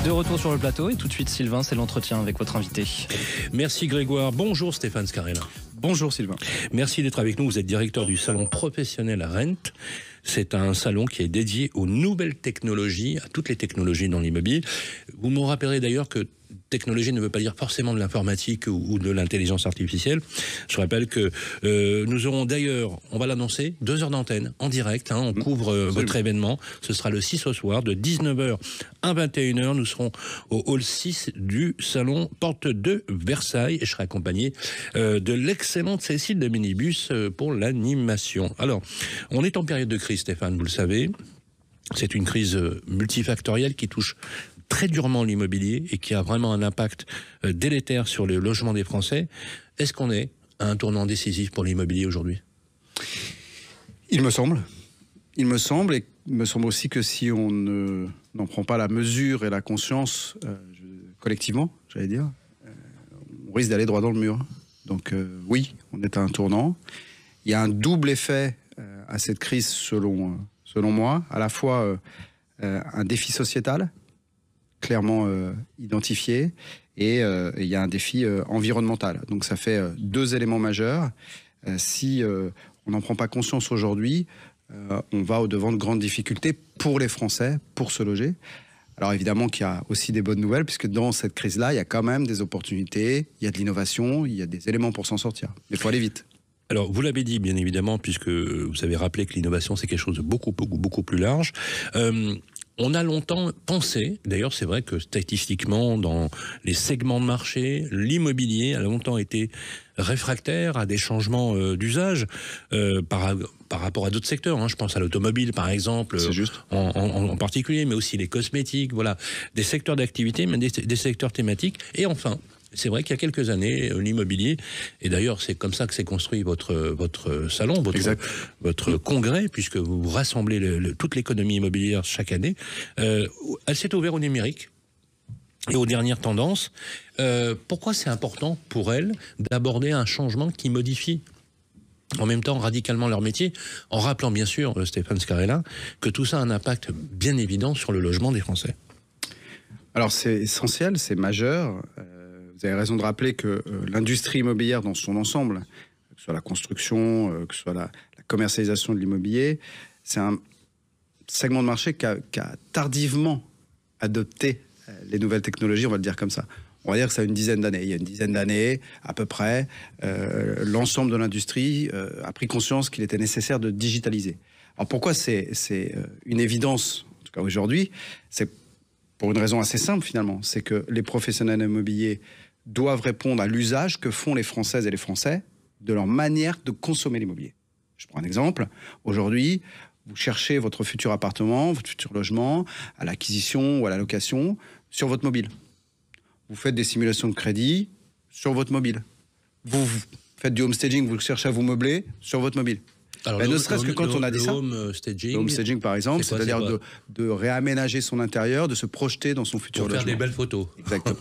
De retour sur le plateau et tout de suite Sylvain, c'est l'entretien avec votre invité. Merci Grégoire. Bonjour Stéphane Scarella. Bonjour Sylvain. Merci d'être avec nous. Vous êtes directeur du salon professionnel à Rent. C'est un salon qui est dédié aux nouvelles technologies, à toutes les technologies dans l'immobilier. Vous me rappellerez d'ailleurs que technologie ne veut pas dire forcément de l'informatique ou de l'intelligence artificielle. Je rappelle que nous aurons d'ailleurs, on va l'annoncer, 2 heures d'antenne en direct. On couvre votre événement. Ce sera le 6 au soir, de 19h à 21h. Nous serons au hall 6 du salon Porte de Versailles. Et je serai accompagné de l'excellente Cécile de Minibus pour l'animation. Alors, on est en période de crise, Stéphane, vous le savez. C'est une crise multifactorielle qui touche très durement l'immobilier et qui a vraiment un impact délétère sur le logement des Français. Est-ce qu'on est à un tournant décisif pour l'immobilier aujourd'hui ? Il me semble, et il me semble aussi que si on n'en prend pas la mesure et la conscience collectivement, j'allais dire, on risque d'aller droit dans le mur. Donc oui, on est à un tournant. Il y a un double effet à cette crise selon moi, à la fois un défi sociétal, clairement identifié, et il y a un défi environnemental. Donc ça fait 2 éléments majeurs. Si on n'en prend pas conscience aujourd'hui, on va au-devant de grandes difficultés pour les Français, pour se loger. Alors évidemment qu'il y a aussi des bonnes nouvelles, puisque dans cette crise-là, il y a quand même des opportunités, il y a de l'innovation, il y a des éléments pour s'en sortir. Mais il faut aller vite. Alors, vous l'avez dit, bien évidemment, puisque vous avez rappelé que l'innovation, c'est quelque chose de beaucoup plus large. On a longtemps pensé, d'ailleurs c'est vrai que statistiquement dans les segments de marché, l'immobilier a longtemps été réfractaire à des changements d'usage par rapport à d'autres secteurs. Je pense à l'automobile par exemple, en particulier, mais aussi les cosmétiques, voilà, des secteurs d'activité, mais des secteurs thématiques. Et enfin, c'est vrai qu'il y a quelques années, l'immobilier, et d'ailleurs c'est comme ça que s'est construit votre salon, votre congrès, puisque vous rassemblez toute l'économie immobilière chaque année, elle s'est ouverte au numérique et aux dernières tendances. Pourquoi c'est important pour elle d'aborder un changement qui modifie en même temps radicalement leur métier, en rappelant bien sûr, Stéphane Scarella, que tout ça a un impact bien évident sur le logement des Français? Alors c'est essentiel, c'est majeur. Vous avez raison de rappeler que l'industrie immobilière dans son ensemble, que ce soit la construction, que ce soit la commercialisation de l'immobilier, c'est un segment de marché qui a tardivement adopté les nouvelles technologies, on va le dire comme ça. On va dire que ça a une dizaine d'années. Il y a une dizaine d'années, à peu près, l'ensemble de l'industrie a pris conscience qu'il était nécessaire de digitaliser. Alors pourquoi c'est une évidence, en tout cas aujourd'hui, c'est pour une raison assez simple finalement, c'est que les professionnels immobiliers doivent répondre à l'usage que font les Françaises et les Français de leur manière de consommer l'immobilier. Je prends un exemple. Aujourd'hui, vous cherchez votre futur appartement, votre futur logement, à l'acquisition ou à la location, sur votre mobile. Vous faites des simulations de crédit sur votre mobile. Vous faites du home staging, vous cherchez à vous meubler sur votre mobile. Alors, ne serait-ce que quand on a dit ça, le home staging par exemple, c'est-à-dire de réaménager son intérieur, de se projeter dans son futur logement. Pour faire des belles photos. Exactement.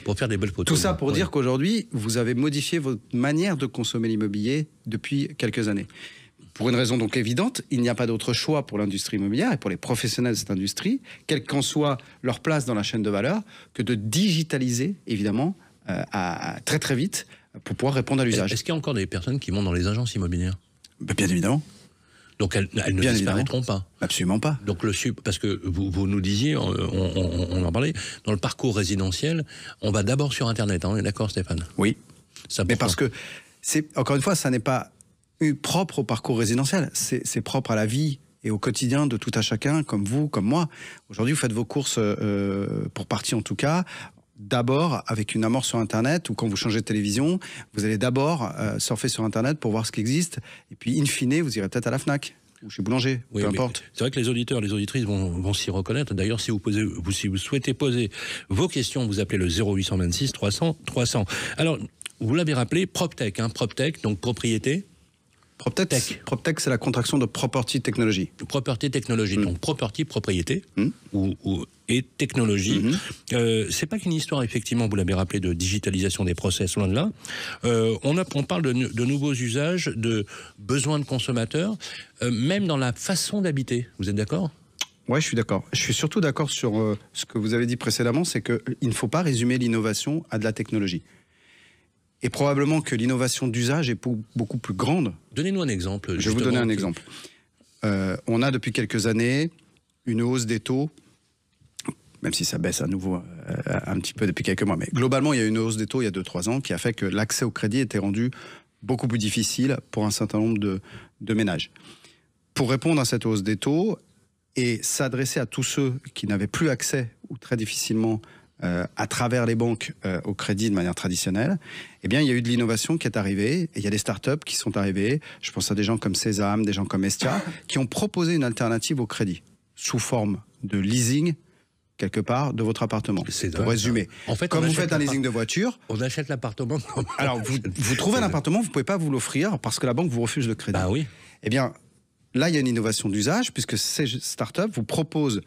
Pour faire des belles photos. Tout ça pour dire qu'aujourd'hui, vous avez modifié votre manière de consommer l'immobilier depuis quelques années. Pour une raison donc évidente, il n'y a pas d'autre choix pour l'industrie immobilière et pour les professionnels de cette industrie, quelle qu'en soit leur place dans la chaîne de valeur, que de digitaliser, évidemment, très très vite, pour pouvoir répondre à l'usage. Est-ce qu'il y a encore des personnes qui vont dans les agences immobilières ? Bien évidemment. Donc elles ne disparaîtront pas. Absolument pas. Donc parce que vous nous disiez, on en parlait, dans le parcours résidentiel, on va d'abord sur Internet. On est d'accord, Stéphane ? Oui. Mais parce que, encore une fois, ça n'est pas propre au parcours résidentiel. C'est propre à la vie et au quotidien de tout à chacun, comme vous, comme moi. Aujourd'hui, vous faites vos courses, pour partie en tout cas, d'abord avec une amorce sur Internet, ou quand vous changez de télévision, vous allez d'abord surfer sur Internet pour voir ce qui existe, et puis in fine, vous irez peut-être à la Fnac ou chez Boulanger, peu importe. C'est vrai que les auditeurs, les auditrices vont s'y reconnaître. D'ailleurs, si vous souhaitez poser vos questions, vous appelez le 0826 300 300. Alors, vous l'avez rappelé, PropTech, PropTech, donc propriété. PropTech, c'est la contraction de Property Technology. Property Technology, donc property, propriété, et technologie. C'est pas qu'une histoire, effectivement, vous l'avez rappelé, de digitalisation des process, loin de là. On parle de nouveaux usages, de besoins de consommateurs, même dans la façon d'habiter. Vous êtes d'accord ? Ouais, je suis d'accord. Je suis surtout d'accord sur ce que vous avez dit précédemment, c'est qu'il ne faut pas résumer l'innovation à de la technologie. Et probablement que l'innovation d'usage est beaucoup plus grande. Donnez-nous un exemple. Je vais vous donner un exemple. On a depuis quelques années une hausse des taux, même si ça baisse à nouveau un petit peu depuis quelques mois. Mais globalement, il y a une hausse des taux il y a 2-3 ans qui a fait que l'accès au crédit était rendu beaucoup plus difficile pour un certain nombre de ménages. Pour répondre à cette hausse des taux et s'adresser à tous ceux qui n'avaient plus accès ou très difficilement à travers les banques au crédit de manière traditionnelle, eh bien, il y a eu de l'innovation qui est arrivée, et il y a des startups qui sont arrivées, je pense à des gens comme Sésame, des gens comme Estia, qui ont proposé une alternative au crédit, sous forme de leasing, quelque part, de votre appartement. Pour résumer, en fait, comme vous faites un leasing de voiture... On achète l'appartement... Alors, vous trouvez un appartement, vous ne pouvez pas vous l'offrir parce que la banque vous refuse le crédit. Bah oui. Eh bien, là, il y a une innovation d'usage, puisque ces startups vous proposent,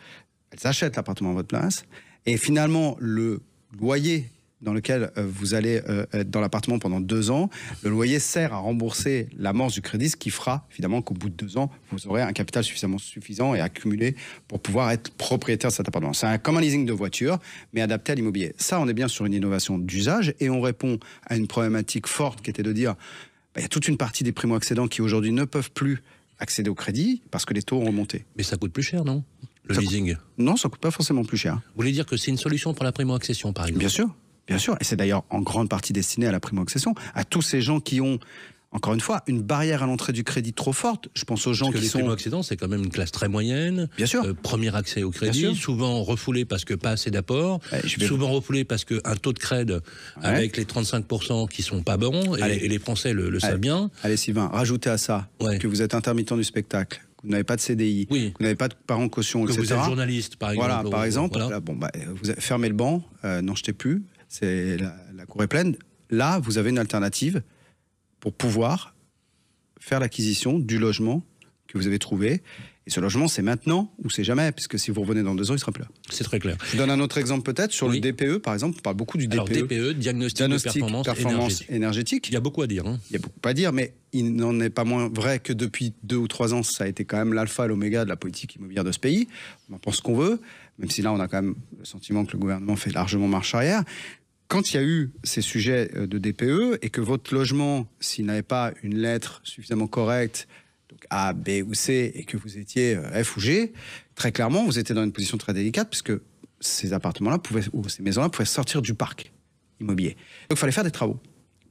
elles achètent l'appartement à votre place, et finalement, le loyer dans lequel vous allez être dans l'appartement pendant 2 ans, le loyer sert à rembourser l'amorce du crédit, ce qui fera évidemment qu'au bout de 2 ans, vous aurez un capital suffisamment suffisant et accumulé pour pouvoir être propriétaire de cet appartement. C'est comme un leasing de voiture, mais adapté à l'immobilier. Ça, on est bien sur une innovation d'usage et on répond à une problématique forte qui était de dire, il y a toute une partie des primo-accédants qui aujourd'hui ne peuvent plus accéder au crédit parce que les taux ont remonté. Mais ça coûte plus cher, non ? Le leasing ? Non, ça ne coûte pas forcément plus cher. Vous voulez dire que c'est une solution pour la primo-accession, par exemple ? Bien sûr. Bien sûr, et c'est d'ailleurs en grande partie destiné à la primo-accession, à tous ces gens qui ont, encore une fois, une barrière à l'entrée du crédit trop forte. Je pense aux gens qui sont... les primo-accédants, c'est quand même une classe très moyenne. Bien sûr. Premier accès au crédit, souvent refoulé parce que pas assez d'apport, souvent refoulé parce qu'un taux de crédit avec les 35% qui sont pas bons, et les Français le savent bien. Allez Sylvain, rajoutez à ça que vous êtes intermittent du spectacle, que vous n'avez pas de CDI, que vous n'avez pas de parents caution, etc. Que vous êtes journaliste, par exemple. Voilà, par exemple. Là, vous avez fermé le banc, n'en jetez plus. C'est la cour est pleine. Là, vous avez une alternative pour pouvoir faire l'acquisition du logement que vous avez trouvé. Et ce logement, c'est maintenant ou c'est jamais, puisque si vous revenez dans 2 ans, il sera plus là. C'est très clair. Je vous donne un autre exemple peut-être sur le DPE, par exemple. On parle beaucoup du DPE. Alors DPE, diagnostic de performance énergétique. Il y a beaucoup à dire. Il y a beaucoup à dire, mais il n'en est pas moins vrai que depuis 2 ou 3 ans, ça a été quand même l'alpha et l'oméga de la politique immobilière de ce pays. On en pense ce qu'on veut, même si là, on a quand même le sentiment que le gouvernement fait largement marche arrière. Quand il y a eu ces sujets de DPE et que votre logement, s'il n'avait pas une lettre suffisamment correcte, donc A, B ou C, et que vous étiez F ou G, très clairement, vous étiez dans une position très délicate puisque ces appartements-là ou ces maisons-là pouvaient sortir du parc immobilier. Donc il fallait faire des travaux.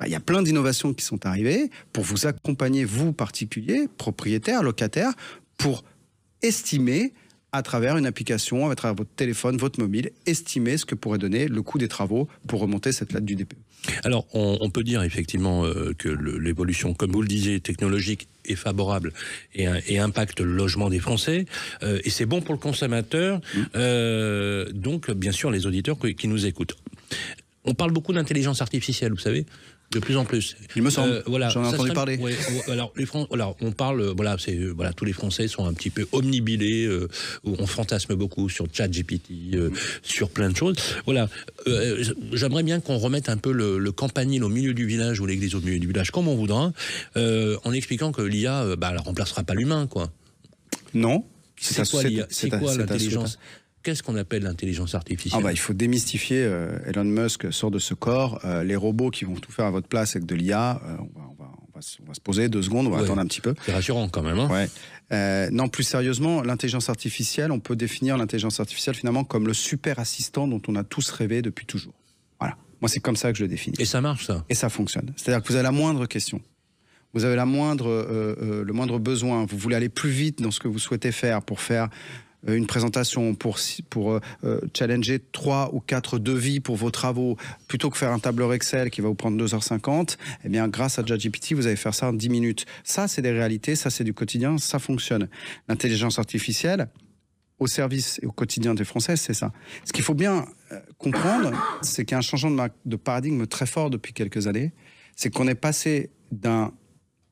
Il y a plein d'innovations qui sont arrivées pour vous accompagner, vous particuliers, propriétaires, locataires, pour estimer à travers une application, à travers votre téléphone, votre mobile, estimer ce que pourrait donner le coût des travaux pour remonter cette lettre du DPE. Alors, on peut dire effectivement que l'évolution, comme vous le disiez, technologique est favorable et impacte le logement des Français. Et c'est bon pour le consommateur, donc bien sûr les auditeurs qui nous écoutent. On parle beaucoup d'intelligence artificielle, vous savez, de plus en plus. Il me semble. J'en ai entendu parler. Ouais, alors, on parle. Tous les Français sont un petit peu omnibilés. On fantasme beaucoup sur ChatGPT, sur plein de choses. Voilà. J'aimerais bien qu'on remette un peu le campanile au milieu du village ou l'église au milieu du village, comme on voudra, en expliquant que l'IA, elle remplacera pas l'humain, quoi. Non. C'est quoi l'IA ? C'est quoi l'intelligence ? Qu'est-ce qu'on appelle l'intelligence artificielle ? Il faut démystifier. Elon Musk sort de ce corps. Les robots qui vont tout faire à votre place avec de l'IA, on va se poser 2 secondes, on va attendre un petit peu. C'est rassurant quand même. Hein. Non, plus sérieusement, l'intelligence artificielle, on peut définir l'intelligence artificielle finalement comme le super assistant dont on a tous rêvé depuis toujours. Voilà. Moi, c'est comme ça que je le définis. Et ça marche, ça ? Et ça fonctionne. C'est-à-dire que vous avez la moindre question. Vous avez le moindre besoin. Vous voulez aller plus vite dans ce que vous souhaitez faire pour faire une présentation, pour challenger 3 ou 4 devis pour vos travaux, plutôt que faire un tableur Excel qui va vous prendre 2h50, eh bien, grâce à ChatGPT, vous allez faire ça en 10 minutes. Ça, c'est des réalités, ça, c'est du quotidien, ça fonctionne. L'intelligence artificielle, au service et au quotidien des Français, c'est ça. Ce qu'il faut bien comprendre, c'est qu'il y a un changement de paradigme très fort depuis quelques années. C'est qu'on est passé d'un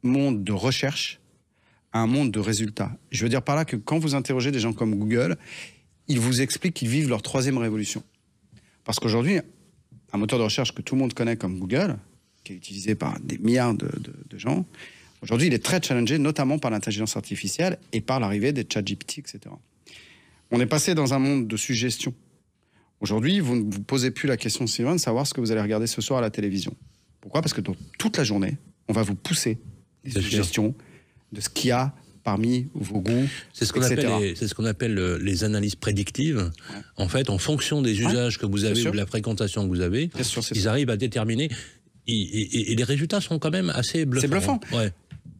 monde de recherche à un monde de résultats. Je veux dire par là que quand vous interrogez des gens comme Google, ils vous expliquent qu'ils vivent leur 3e révolution. Parce qu'aujourd'hui, un moteur de recherche que tout le monde connaît comme Google, qui est utilisé par des milliards de gens, aujourd'hui, il est très challengé, notamment par l'intelligence artificielle et par l'arrivée des ChatGPT, etc. On est passé dans un monde de suggestion. Aujourd'hui, vous ne vous posez plus la question, Sylvain, de savoir ce que vous allez regarder ce soir à la télévision. Pourquoi ? Parce que toute la journée, on va vous pousser des suggestions de ce qu'il y a parmi vos goûts, c'est ce qu'on appelle les analyses prédictives. Ouais. En fait, en fonction des usages que vous avez ou de la fréquentation que vous avez, ils arrivent à déterminer. Et les résultats sont quand même assez bluffants. C'est bluffant. Ouais.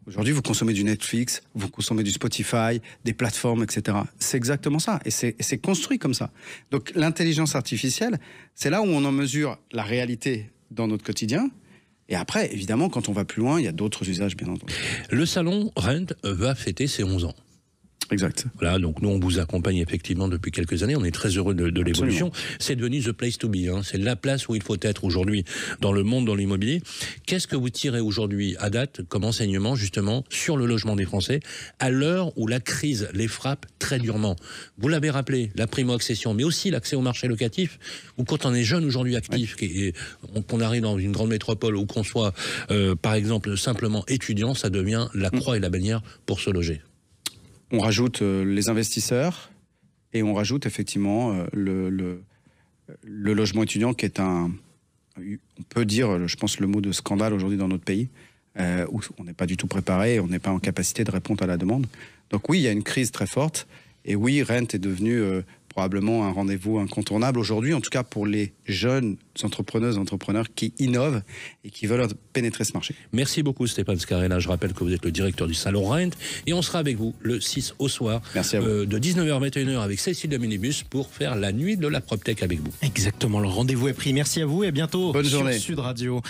Aujourd'hui, vous consommez du Netflix, vous consommez du Spotify, des plateformes, etc. C'est exactement ça. Et c'est construit comme ça. Donc, l'intelligence artificielle, c'est là où on en mesure la réalité dans notre quotidien. Et après, évidemment, quand on va plus loin, il y a d'autres usages, bien entendu. Le salon Rent va fêter ses 11 ans. Exact. Voilà, donc nous on vous accompagne effectivement depuis quelques années, on est très heureux de l'évolution. C'est devenu the place to be, hein. C'est la place où il faut être aujourd'hui dans le monde, dans l'immobilier. Qu'est-ce que vous tirez aujourd'hui à date comme enseignement justement sur le logement des Français à l'heure où la crise les frappe très durement? Vous l'avez rappelé, la primo-accession, mais aussi l'accès au marché locatif, où quand on est jeune aujourd'hui actif, qu'on arrive dans une grande métropole ou qu'on soit par exemple simplement étudiant, ça devient la croix et la bannière pour se loger. On rajoute les investisseurs et on rajoute effectivement le logement étudiant qui est on peut dire, je pense, le mot de scandale aujourd'hui dans notre pays, où on n'est pas du tout préparé et on n'est pas en capacité de répondre à la demande. Donc oui, il y a une crise très forte et oui, Rent est devenu probablement un rendez-vous incontournable aujourd'hui, en tout cas pour les jeunes entrepreneurs qui innovent et qui veulent pénétrer ce marché. Merci beaucoup Stéphane Scarella, je rappelle que vous êtes le directeur du salon Rent et on sera avec vous le 6 au soir. Merci à vous. De 19h à 21h avec Cécile de Minibus pour faire la nuit de la PropTech avec vous. Exactement, le rendez-vous est pris. Merci à vous et à bientôt. Bonne journée. Sur Sud Radio.